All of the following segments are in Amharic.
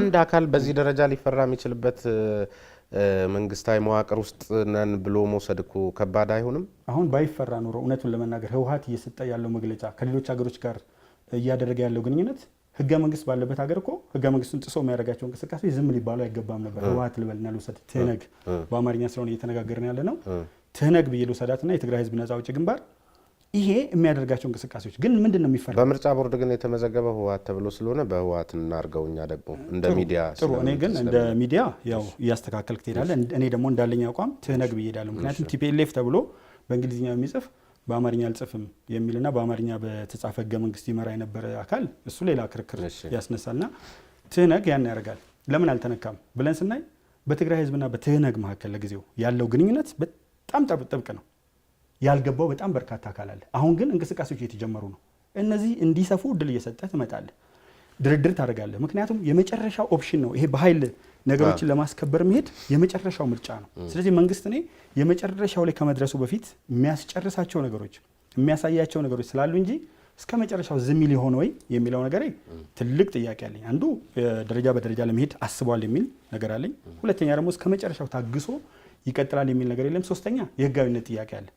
አንድ አካል በዚህ ደረጃ ሊፈራ የሚችልበት መንግስታዊ መዋቅር ውስጥ ነን ብሎ መውሰድ እኮ ከባድ አይሆንም? አሁን ባይፈራ ኖሮ እውነቱን ለመናገር ህወሓት እየሰጠ ያለው መግለጫ ከሌሎች ሀገሮች ጋር እያደረገ ያለው ግንኙነት ህገ መንግስት ባለበት ሀገር እኮ ህገ መንግስቱን ጥሶ የሚያደርጋቸው እንቅስቃሴዎች ዝም ሊባሉ አይገባም ነበር። ህወሓት ልበልና ልውሰድ፣ ትህነግ በአማርኛ ስለሆነ እየተነጋገርን ያለ ነው። ትህነግ ብዬ ልውሰዳትና የትግራይ ህዝብ ነፃ አውጪ ግንባር ይሄ የሚያደርጋቸው እንቅስቃሴዎች ግን ምንድነው የሚፈራ? በምርጫ ቦርድ ግን የተመዘገበው ህወሓት ተብሎ ስለሆነ በህወሓት እናርገውኛ ደግሞ እንደ ሚዲያ ጥሩ። እኔ ግን እንደ ሚዲያ ያው እያስተካከልክ ትሄዳለህ። እኔ ደግሞ እንዳለኝ አቋም ትህነግ ብዬ እሄዳለሁ። ምክንያቱም ቲፒኤልኤፍ ተብሎ በእንግሊዝኛ የሚጽፍ በአማርኛ አልጽፍም የሚልና በአማርኛ በተጻፈ ህገ መንግስት ይመራ የነበረ አካል እሱ ሌላ ክርክር ያስነሳልና ትህነግ ያን ያደርጋል። ለምን አልተነካም ብለን ስናይ በትግራይ ህዝብና በትህነግ መካከል ለጊዜው ያለው ግንኙነት በጣም ጥብቅ ነው። ያልገባው በጣም በርካታ አካል አለ። አሁን ግን እንቅስቃሴዎች እየተጀመሩ ነው። እነዚህ እንዲሰፉ እድል እየሰጠህ ትመጣለህ፣ ድርድር ታደርጋለህ። ምክንያቱም የመጨረሻው ኦፕሽን ነው ይሄ በኃይል ነገሮችን ለማስከበር መሄድ የመጨረሻው ምርጫ ነው። ስለዚህ መንግስት እኔ የመጨረሻው ላይ ከመድረሱ በፊት የሚያስጨርሳቸው ነገሮች የሚያሳያቸው ነገሮች ስላሉ እንጂ እስከ መጨረሻው ዝም ይል ይሆን ወይ የሚለው ነገር ትልቅ ጥያቄ አለኝ። አንዱ ደረጃ በደረጃ ለመሄድ አስቧል የሚል ነገር አለኝ። ሁለተኛ ደግሞ እስከ መጨረሻው ታግሶ ይቀጥላል የሚል ነገር የለም። ሶስተኛ የህጋዊነት ጥያቄ አለ።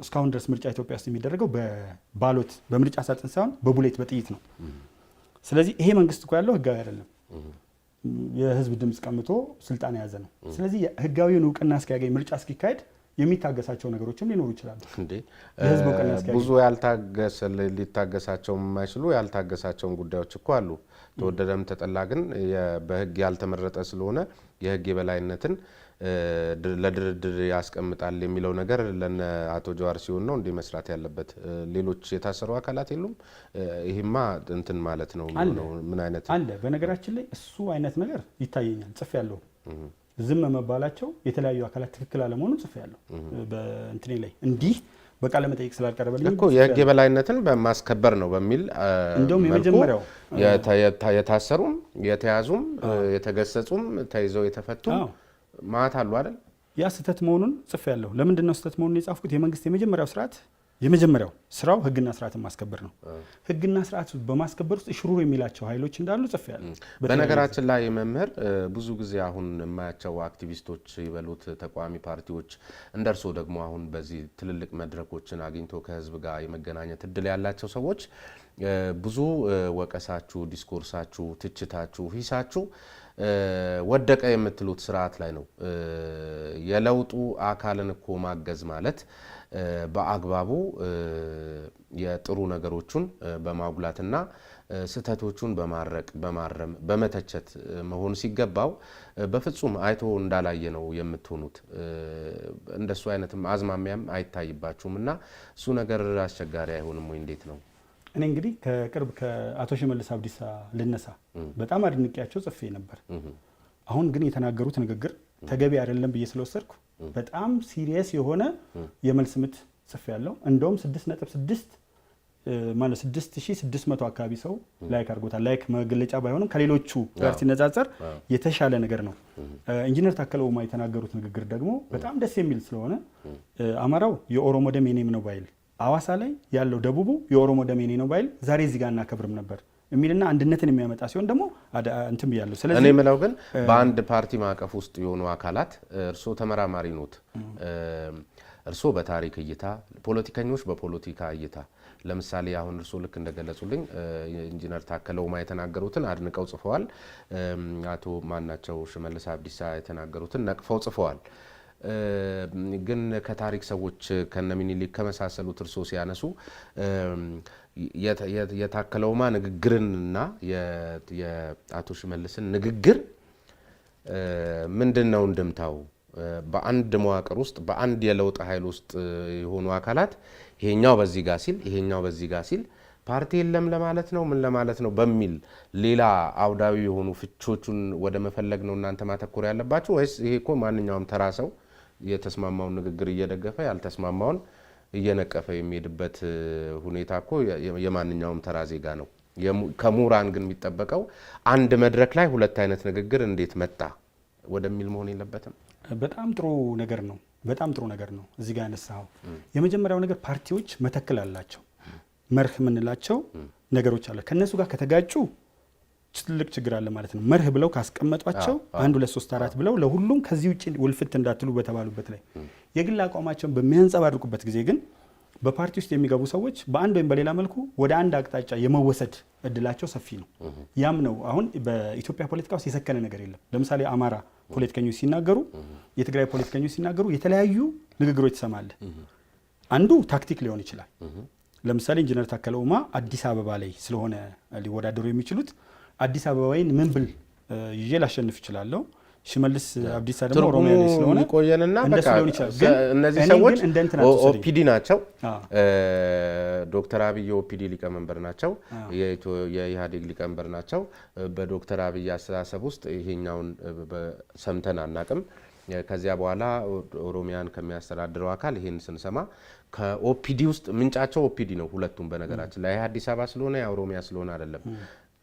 እስካሁን ድረስ ምርጫ ኢትዮጵያ ውስጥ የሚደረገው በባሎት በምርጫ ሳጥን ሳይሆን በቡሌት በጥይት ነው። ስለዚህ ይሄ መንግስት እኮ ያለው ህጋዊ አይደለም፣ የህዝብ ድምጽ ቀምቶ ስልጣን የያዘ ነው። ስለዚህ ህጋዊውን እውቅና እስኪያገኝ ምርጫ እስኪካሄድ የሚታገሳቸው ነገሮችም ሊኖሩ ይችላሉ። የህዝብ እውቅና እስኪያገኝ ብዙ ሊታገሳቸው የማይችሉ ያልታገሳቸውን ጉዳዮች እኮ አሉ። ተወደደም ተጠላ ግን በህግ ያልተመረጠ ስለሆነ የህግ የበላይነትን ለድርድር ያስቀምጣል የሚለው ነገር ለነ አቶ ጀዋር ሲሆን ነው እንዴ መስራት ያለበት? ሌሎች የታሰሩ አካላት የሉም? ይሄማ እንትን ማለት ነው። ምን አይነት አለ? በነገራችን ላይ እሱ አይነት ነገር ይታየኛል። ጽፍ ያለው ዝም መባላቸው የተለያዩ አካላት ትክክል አለመሆኑን ጽፍ ያለው በእንትኔ ላይ እንዲህ በቃለ መጠይቅ ስላልቀረበልኝ እኮ የህግ የበላይነትን በማስከበር ነው በሚል እንደውም የመጀመሪያው የታሰሩም የተያዙም የተገሰጹም ተይዘው የተፈቱም ማት አሉ አይደል? ያ ስህተት መሆኑን ጽፍ ያለው። ለምንድን ነው ስህተት መሆኑን የጻፍኩት? የመንግስት የመጀመሪያው ስራው ህግና ስርዓትን ማስከበር ነው። ህግና ስርዓት በማስከበር ውስጥ ሽሩር የሚላቸው ኃይሎች እንዳሉ ጽፍ ያለው። በነገራችን ላይ መምህር ብዙ ጊዜ አሁን የማያቸው አክቲቪስቶች ይበሉት ተቋሚ ፓርቲዎች እንደርሶ ደግሞ አሁን በዚህ ትልልቅ መድረኮችን አግኝቶ ከህዝብ ጋር የመገናኘት እድል ያላቸው ሰዎች ብዙ ወቀሳችሁ፣ ዲስኮርሳችሁ፣ ትችታችሁ፣ ሂሳችሁ ወደቀ የምትሉት ስርዓት ላይ ነው። የለውጡ አካልን እኮ ማገዝ ማለት በአግባቡ የጥሩ ነገሮችን በማጉላትና ስህተቶቹን በማረቅ በማረም በመተቸት መሆን ሲገባው በፍጹም አይቶ እንዳላየ ነው የምትሆኑት። እንደሱ አይነትም አዝማሚያም አይታይባችሁምና እሱ ነገር አስቸጋሪ አይሆንም ወይ? እንዴት ነው? እኔ እንግዲህ ከቅርብ ከአቶ ሽመልስ አብዲሳ ልነሳ በጣም አድንቄያቸው ጽፌ ነበር። አሁን ግን የተናገሩት ንግግር ተገቢ አይደለም ብዬ ስለወሰድኩ በጣም ሲሪየስ የሆነ የመልስ ምት ጽፌ ያለው። እንደውም 6.6 ማለት 6600 አካባቢ ሰው ላይክ አድርጎታል። ላይክ መግለጫ ባይሆንም ከሌሎቹ ጋር ሲነጻጸር የተሻለ ነገር ነው። ኢንጂነር ታከለ ኡማ የተናገሩት ንግግር ደግሞ በጣም ደስ የሚል ስለሆነ አማራው የኦሮሞ ደም የኔም ነው ባይል፣ አዋሳ ላይ ያለው ደቡቡ የኦሮሞ ደም የኔ ነው ባይል ዛሬ እዚህ ጋር እናከብርም ነበር የሚልና አንድነትን የሚያመጣ ሲሆን ደግሞ እንትን ብያለሁ። ስለዚህ እኔ የምለው ግን በአንድ ፓርቲ ማዕቀፍ ውስጥ የሆኑ አካላት እርሶ ተመራማሪ ኖት፣ እርሶ በታሪክ እይታ፣ ፖለቲከኞች በፖለቲካ እይታ ለምሳሌ አሁን እርሶ ልክ እንደገለጹልኝ ኢንጂነር ታከለ ኡማ የተናገሩትን አድንቀው ጽፈዋል። አቶ ማናቸው ሽመልስ አብዲሳ የተናገሩትን ነቅፈው ጽፈዋል። ግን ከታሪክ ሰዎች ከነሚኒሊክ ከመሳሰሉት እርሶ ሲያነሱ የታከለ ኡማ ንግግርንና የአቶ ሽመልስን ንግግር ምንድነው እንድምታው? በአንድ መዋቅር ውስጥ በአንድ የለውጥ ኃይል ውስጥ የሆኑ አካላት ይሄኛው በዚህ ጋር ሲል ይሄኛው በዚህ ጋር ሲል ፓርቲ የለም ለማለት ነው ምን ለማለት ነው በሚል ሌላ አውዳዊ የሆኑ ፍቾቹን ወደ መፈለግ ነው እናንተ ማተኮር ያለባችሁ? ወይስ ይሄ እኮ ማንኛውም ተራ ሰው የተስማማውን ንግግር እየደገፈ ያልተስማማውን እየነቀፈ የሚሄድበት ሁኔታ እኮ የማንኛውም ተራ ዜጋ ነው። ከሙራን ግን የሚጠበቀው አንድ መድረክ ላይ ሁለት አይነት ንግግር እንዴት መጣ ወደሚል መሆን የለበትም። በጣም ጥሩ ነገር ነው። በጣም ጥሩ ነገር ነው እዚህ ጋር ያነሳው። የመጀመሪያው ነገር ፓርቲዎች መተከል አላቸው፣ መርህ የምንላቸው ነገሮች አለ። ከነሱ ጋር ከተጋጩ ትልቅ ችግር አለ ማለት ነው። መርህ ብለው ካስቀመጧቸው 1 2 3 4 ብለው ለሁሉም ከዚህ ውጪ ውልፍት እንዳትሉ በተባሉበት ላይ የግል አቋማቸውን በሚያንጸባርቁበት ጊዜ ግን በፓርቲ ውስጥ የሚገቡ ሰዎች በአንድ ወይም በሌላ መልኩ ወደ አንድ አቅጣጫ የመወሰድ እድላቸው ሰፊ ነው። ያም ነው አሁን በኢትዮጵያ ፖለቲካ ውስጥ የሰከነ ነገር የለም። ለምሳሌ አማራ ፖለቲከኞች ሲናገሩ፣ የትግራይ ፖለቲከኞች ሲናገሩ የተለያዩ ንግግሮች ትሰማለህ። አንዱ ታክቲክ ሊሆን ይችላል። ለምሳሌ ኢንጂነር ታከለ ኡማ አዲስ አበባ ላይ ስለሆነ ሊወዳደሩ የሚችሉት አዲስ አበባዬን ምን ብል ይዤ ላሸንፍ እችላለሁ። ሽመልስ አብዲሳ ደግሞ ኦሮሚያ ላይ ስለሆነ ቆየንና በቃ እነዚህ ሰዎች ኦፒዲ ናቸው። ዶክተር አብይ ኦፒዲ ሊቀመንበር ናቸው። የኢህአዴግ ሊቀመንበር ናቸው። በዶክተር አብይ አስተሳሰብ ውስጥ ይሄኛውን ሰምተን አናቅም። ከዚያ በኋላ ኦሮሚያን ከሚያስተዳድረው አካል ይሄን ስንሰማ ከኦፒዲ ውስጥ ምንጫቸው ኦፒዲ ነው ሁለቱም። በነገራችን ላይ አዲስ አበባ ስለሆነ የኦሮሚያ ስለሆነ አይደለም።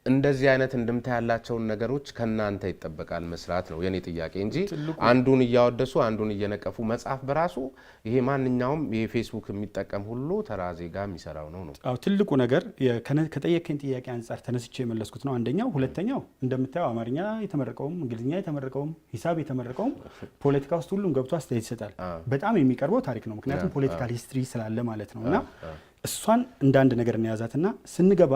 እንደዚህ አይነት እንድምታ ያላቸውን ነገሮች ከናንተ ይጠበቃል መስራት ነው የኔ ጥያቄ እንጂ አንዱን እያወደሱ አንዱን እየነቀፉ መጻፍ በራሱ ይሄ ማንኛውም የፌስቡክ የሚጠቀም ሁሉ ተራ ዜጋ የሚሰራው ነው። አዎ ትልቁ ነገር ከጠየቀኝ ጥያቄ አንጻር ተነስቼ የመለስኩት ነው አንደኛው። ሁለተኛው እንደምታየው አማርኛ የተመረቀውም እንግሊዝኛ የተመረቀውም ሂሳብ የተመረቀውም ፖለቲካ ውስጥ ሁሉም ገብቶ አስተያየት ይሰጣል። በጣም የሚቀርበው ታሪክ ነው፣ ምክንያቱም ፖለቲካል ሂስትሪ ስላለ ማለት ነው። እና እሷን እንደ አንድ ነገር እንያዛትና ስንገባ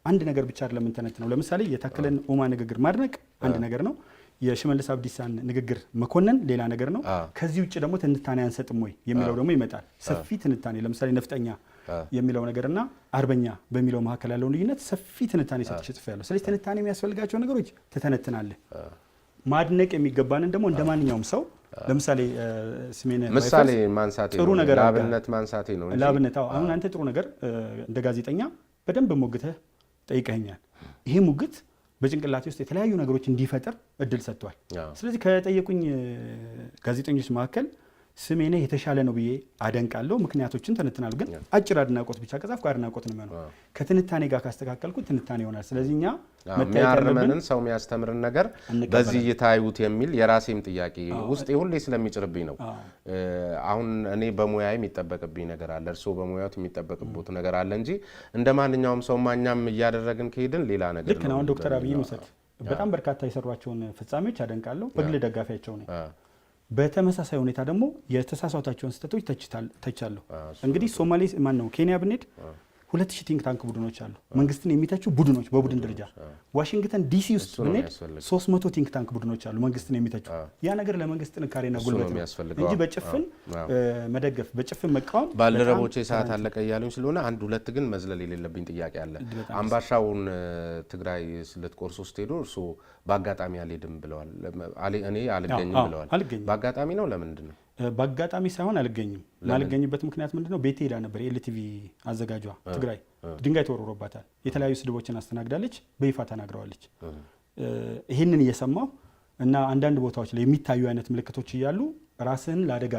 አንድ ነገር ብቻ አይደለም እንተነትነው። ለምሳሌ የታከለን ኡማ ንግግር ማድነቅ አንድ ነገር ነው። የሽመልስ አብዲሳን ንግግር መኮነን ሌላ ነገር ነው። ከዚህ ውጭ ደግሞ ትንታኔ አንሰጥም ወይ የሚለው ደግሞ ይመጣል። ሰፊ ትንታኔ ለምሳሌ ነፍጠኛ የሚለው ነገርና አርበኛ በሚለው መካከል ያለውን ልዩነት ሰፊ ትንታኔ ሰጥቼ ጽፌያለሁ። ስለዚህ ትንታኔ የሚያስፈልጋቸው ነገሮች ትተነትናለህ። ማድነቅ የሚገባንን ደግሞ እንደማንኛውም ሰው ለምሳሌ ስሜነ ምሳሌ ማንሳቴ ጥሩ ነገር ላብነት ማንሳቴ ነው እንጂ ላብነት አሁን አንተ ጥሩ ነገር እንደ ጋዜጠኛ በደንብ ሞግተህ ጠይቀኛል። ይሄ ሙግት በጭንቅላቴ ውስጥ የተለያዩ ነገሮች እንዲፈጠር እድል ሰጥቷል። ስለዚህ ከጠየቁኝ ጋዜጠኞች መካከል ስሜነ የተሻለ ነው ብዬ አደንቃለሁ። ምክንያቶችን ተነትናለሁ። ግን አጭር አድናቆት ብቻ ከጻፍኩ አድናቆት ነው የሚሆነው። ከትንታኔ ጋር ካስተካከልኩት ትንታኔ ይሆናል። ስለዚህ እኛ የሚያርመንን ሰው የሚያስተምርን ነገር በዚህ ይታዩት የሚል የራሴም ጥያቄ ውስጥ ሁሌ ስለሚጭርብኝ ነው። አሁን እኔ በሙያዬ የሚጠበቅብኝ ነገር አለ፣ እርስዎ በሙያዎት የሚጠበቅበት ነገር አለ እንጂ እንደ ማንኛውም ሰው ማኛም እያደረግን ከሄድን ሌላ ነገር ነው። ልክ ነው። አሁን ዶክተር አብይ ውሰድ በጣም በርካታ የሰሯቸውን ፍጻሜዎች አደንቃለሁ። በግል ደጋፊያቸው ነው። በተመሳሳይ ሁኔታ ደግሞ የተሳሳታቸውን ስህተቶች ተቻለሁ። እንግዲህ ሶማሌ ማን ነው ኬንያ ብንሄድ 2000 ቲንክ ታንክ ቡድኖች አሉ፣ መንግስትን የሚተቹ ቡድኖች በቡድን ደረጃ። ዋሽንግተን ዲሲ ውስጥ ብንሄድ 300 ቲንክ ታንክ ቡድኖች አሉ መንግስትን የሚተቹ። ያ ነገር ለመንግስት ጥንካሬና ጉልበት ነው እንጂ በጭፍን መደገፍ በጭፍን መቃወም። ባልደረቦቼ ሰዓት አለቀ እያሉኝ ስለሆነ አንድ ሁለት ግን መዝለል የሌለብኝ ጥያቄ አለ። አምባሻውን ትግራይ ልትቆርሱ ስትሄዱ እርስዎ በአጋጣሚ አልሄድም ብለዋል፣ እኔ አልገኝም ብለዋል። በአጋጣሚ ነው? ለምንድን ነው? በአጋጣሚ ሳይሆን አልገኝም። ማልገኝበት ምክንያት ምንድነው? ቤቴ ሄዳ ነበር። የኤልቲቪ አዘጋጇ ትግራይ ድንጋይ ተወርሮባታል፣ የተለያዩ ስድቦችን አስተናግዳለች፣ በይፋ ተናግረዋለች። ይህንን እየሰማሁ እና አንዳንድ ቦታዎች ላይ የሚታዩ አይነት ምልክቶች እያሉ ራስህን ለአደጋ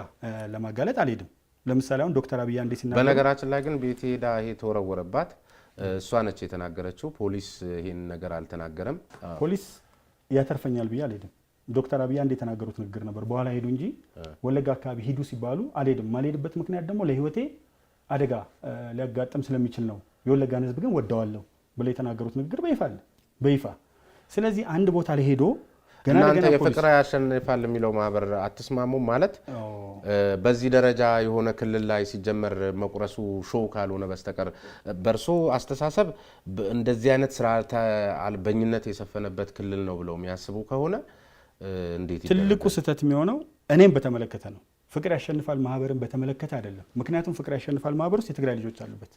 ለማጋለጥ አልሄድም። ለምሳሌ አሁን ዶክተር አብይ አንዴ ሲናገሩ፣ በነገራችን ላይ ግን ቤቴ ሄዳ ይሄ ተወረወረባት እሷ ነች የተናገረችው። ፖሊስ ይሄን ነገር አልተናገረም። ፖሊስ ያተርፈኛል ብዬ አልሄድም። ዶክተር አብይ አንድ የተናገሩት ንግግር ነበር። በኋላ ሄዱ እንጂ ወለጋ አካባቢ ሂዱ ሲባሉ አልሄድም። ማልሄድበት ምክንያት ደግሞ ለህይወቴ አደጋ ሊያጋጥም ስለሚችል ነው። የወለጋን ህዝብ ግን ወደዋለሁ ብለው የተናገሩት ንግግር በይፋ አለ፣ በይፋ። ስለዚህ አንድ ቦታ ላይ ሄዶ እናንተ የፍቅር ያሸንፋል የሚለው ማህበር አትስማሙም ማለት በዚህ ደረጃ የሆነ ክልል ላይ ሲጀመር መቁረሱ ሾው ካልሆነ በስተቀር በርሶ አስተሳሰብ እንደዚህ አይነት ስርዓተ አልበኝነት የሰፈነበት ክልል ነው ብለው የሚያስቡ ከሆነ እንዴት? ትልቁ ስህተት የሚሆነው እኔም በተመለከተ ነው። ፍቅር ያሸንፋል ማህበርን በተመለከተ አይደለም። ምክንያቱም ፍቅር ያሸንፋል ማህበር ውስጥ የትግራይ ልጆች አሉበት።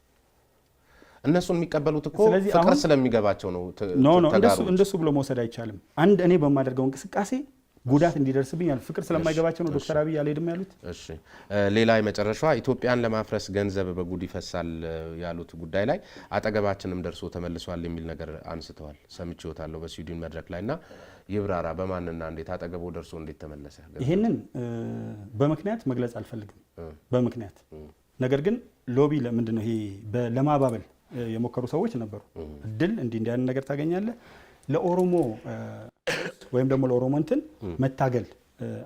እነሱን የሚቀበሉት እኮ ፍቅር ስለሚገባቸው ነው። እንደሱ ብሎ መውሰድ አይቻልም። አንድ እኔ በማደርገው እንቅስቃሴ ጉዳት እንዲደርስብኝ ፍቅር ስለማይገባቸው ነው ዶክተር አብይ አልሄድም ያሉት። እሺ፣ ሌላ የመጨረሻዋ ኢትዮጵያን ለማፍረስ ገንዘብ በጉድ ይፈሳል ያሉት ጉዳይ ላይ አጠገባችንም ደርሶ ተመልሷል የሚል ነገር አንስተዋል። ሰምቼዎታለሁ በስዊድን መድረክ ላይና ይብራራ። በማንና እንዴት አጠገቦ ደርሶ እንዴት ተመለሰ? ይሄንን በምክንያት መግለጽ አልፈልግም። በምክንያት ነገር ግን ሎቢ ለምንድን ነው ይሄ ለማባበል የሞከሩ ሰዎች ነበሩ። እድል እንዲህ አይነት ነገር ታገኛለህ፣ ለኦሮሞ ወይም ደግሞ ለኦሮሞ እንትን መታገል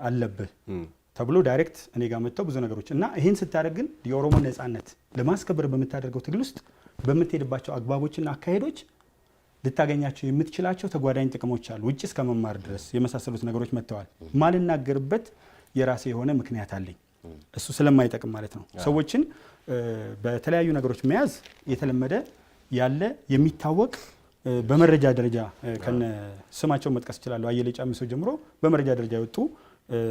አለብህ ተብሎ ዳይሬክት እኔ ጋር መጥተው ብዙ ነገሮች እና ይህን ስታደርግ ግን የኦሮሞ ነፃነት ለማስከበር በምታደርገው ትግል ውስጥ በምትሄድባቸው አግባቦችና አካሄዶች ልታገኛቸው የምትችላቸው ተጓዳኝ ጥቅሞች አሉ። ውጭ እስከ መማር ድረስ የመሳሰሉት ነገሮች መጥተዋል። ማልናገርበት የራሴ የሆነ ምክንያት አለኝ። እሱ ስለማይጠቅም ማለት ነው። ሰዎችን በተለያዩ ነገሮች መያዝ የተለመደ ያለ የሚታወቅ በመረጃ ደረጃ ከነ ስማቸው መጥቀስ ይችላሉ። አየለ ጫሚሶ ጀምሮ በመረጃ ደረጃ የወጡ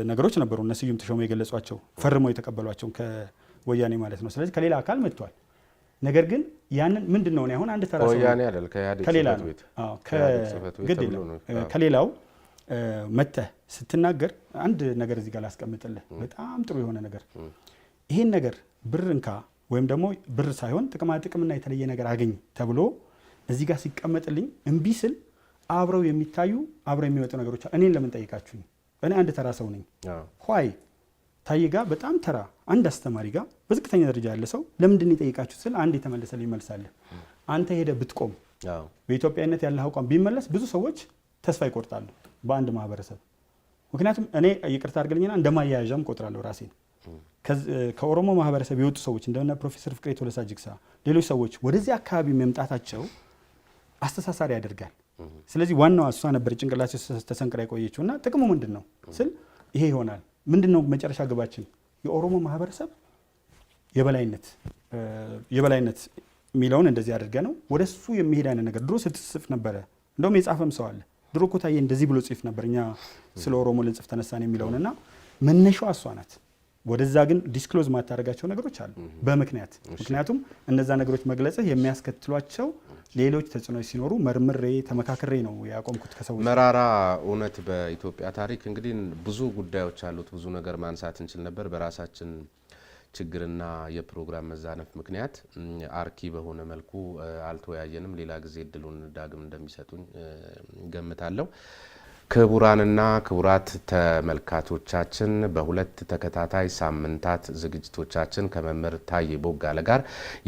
ነገሮች ነበሩ። እነ ስዩም ተሾመ የገለጿቸው ፈርመው የተቀበሏቸው ከወያኔ ማለት ነው። ስለዚህ ከሌላ አካል መጥቷል። ነገር ግን ያንን ምንድነው ነው አሁን አንድ ተራ ሰው ወያኔ አይደል ከሌላው መተህ ስትናገር አንድ ነገር እዚህ ጋር ላስቀምጥልህ። በጣም ጥሩ የሆነ ነገር ይሄን ነገር ብር እንካ ወይም ደግሞ ብር ሳይሆን ጥቅምና የተለየ ነገር አገኝ ተብሎ እዚህ ጋር ሲቀመጥልኝ እምቢ ስል አብረው የሚታዩ አብረው የሚወጡ ነገሮች እኔን ለምን ጠይቃችሁኝ? እኔ አንድ ተራ ሰው ነኝ። ሆይ ታዬ ጋር በጣም ተራ አንድ አስተማሪ ጋር በዝቅተኛ ደረጃ ያለ ሰው ለምንድን ነው የጠይቃችሁት ስል አንድ የተመለሰልኝ መልስ አለ። አንተ ሄደ ብትቆም በኢትዮጵያዊነት ያለ አቋም ቢመለስ ብዙ ሰዎች ተስፋ ይቆርጣሉ በአንድ ማህበረሰብ። ምክንያቱም እኔ ይቅርታ አድርገልኝና እንደማያያዣም ቆጥራለሁ ራሴን። ከኦሮሞ ማህበረሰብ የወጡ ሰዎች እንደነ ፕሮፌሰር ፍቅሬ ቶለሳ ጅግሳ ሌሎች ሰዎች ወደዚህ አካባቢ መምጣታቸው አስተሳሳሪ ያደርጋል። ስለዚህ ዋናው እሷ ነበር ጭንቅላት ተሰንቅራ የቆየችውና ጥቅሙ ምንድነው ስል ይሄ ይሆናል። ምንድነው መጨረሻ ግባችን? የኦሮሞ ማህበረሰብ የበላይነት የሚለውን እንደዚህ አድርገ ነው ወደሱ የሚሄድ አይነት ነገር ድሮ ስትጽፍ ነበረ። እንደውም የጻፈም ሰው አለ ድሮ እኮ ታዬ እንደዚህ ብሎ ጽፍ ነበር እኛ ስለ ኦሮሞ ልንጽፍ ተነሳን የሚለውንና መነሻው እሷ ናት። ወደዛ ግን ዲስክሎዝ ማታደርጋቸው ነገሮች አሉ በምክንያት ምክንያቱም እነዛ ነገሮች መግለጽህ የሚያስከትሏቸው ሌሎች ተጽዕኖች ሲኖሩ መርምሬ ተመካክሬ ነው ያቆምኩት ከሰዎች። መራራ እውነት በኢትዮጵያ ታሪክ እንግዲህ ብዙ ጉዳዮች አሉት። ብዙ ነገር ማንሳት እንችል ነበር። በራሳችን ችግርና የፕሮግራም መዛነፍ ምክንያት አርኪ በሆነ መልኩ አልተወያየንም። ሌላ ጊዜ እድሉን ዳግም እንደሚሰጡኝ ገምታለሁ። ክቡራንና ክቡራት ተመልካቾቻችን በሁለት ተከታታይ ሳምንታት ዝግጅቶቻችን ከመምህር ታዬ ቦጋለ ጋር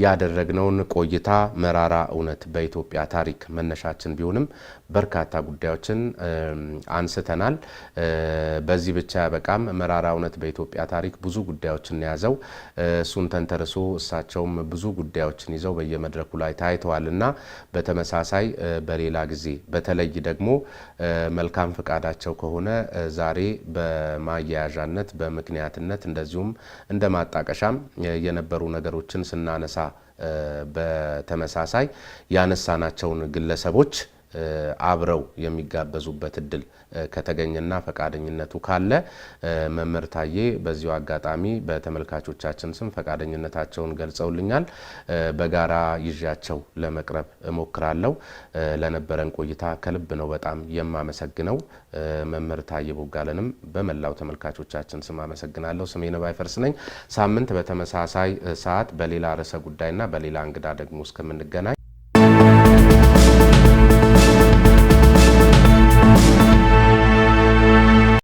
ያደረግነውን ቆይታ መራራ እውነት በኢትዮጵያ ታሪክ መነሻችን ቢሆንም በርካታ ጉዳዮችን አንስተናል። በዚህ ብቻ ያበቃም። መራራ እውነት በኢትዮጵያ ታሪክ ብዙ ጉዳዮችን ያዘው። እሱን ተንተርሶ እሳቸውም ብዙ ጉዳዮችን ይዘው በየመድረኩ ላይ ታይተዋልና በተመሳሳይ በሌላ ጊዜ በተለይ ደግሞ መልካም ፈቃዳቸው ከሆነ ዛሬ በማያያዣነት በምክንያትነት እንደዚሁም እንደ ማጣቀሻም የነበሩ ነገሮችን ስናነሳ በተመሳሳይ ያነሳናቸውን ግለሰቦች አብረው የሚጋበዙበት እድል ከተገኘና ፈቃደኝነቱ ካለ መምህር ታዬ በዚሁ አጋጣሚ በተመልካቾቻችን ስም ፈቃደኝነታቸውን ገልጸውልኛል። በጋራ ይዣቸው ለመቅረብ እሞክራለሁ። ለነበረን ቆይታ ከልብ ነው በጣም የማመሰግነው። መምህር ታዬ ቦጋለንም በመላው ተመልካቾቻችን ስም አመሰግናለሁ። ስሜ ነባይ ፈርስ ነኝ። ሳምንት በተመሳሳይ ሰዓት በሌላ ርዕሰ ጉዳይና በሌላ እንግዳ ደግሞ እስከምንገናኝ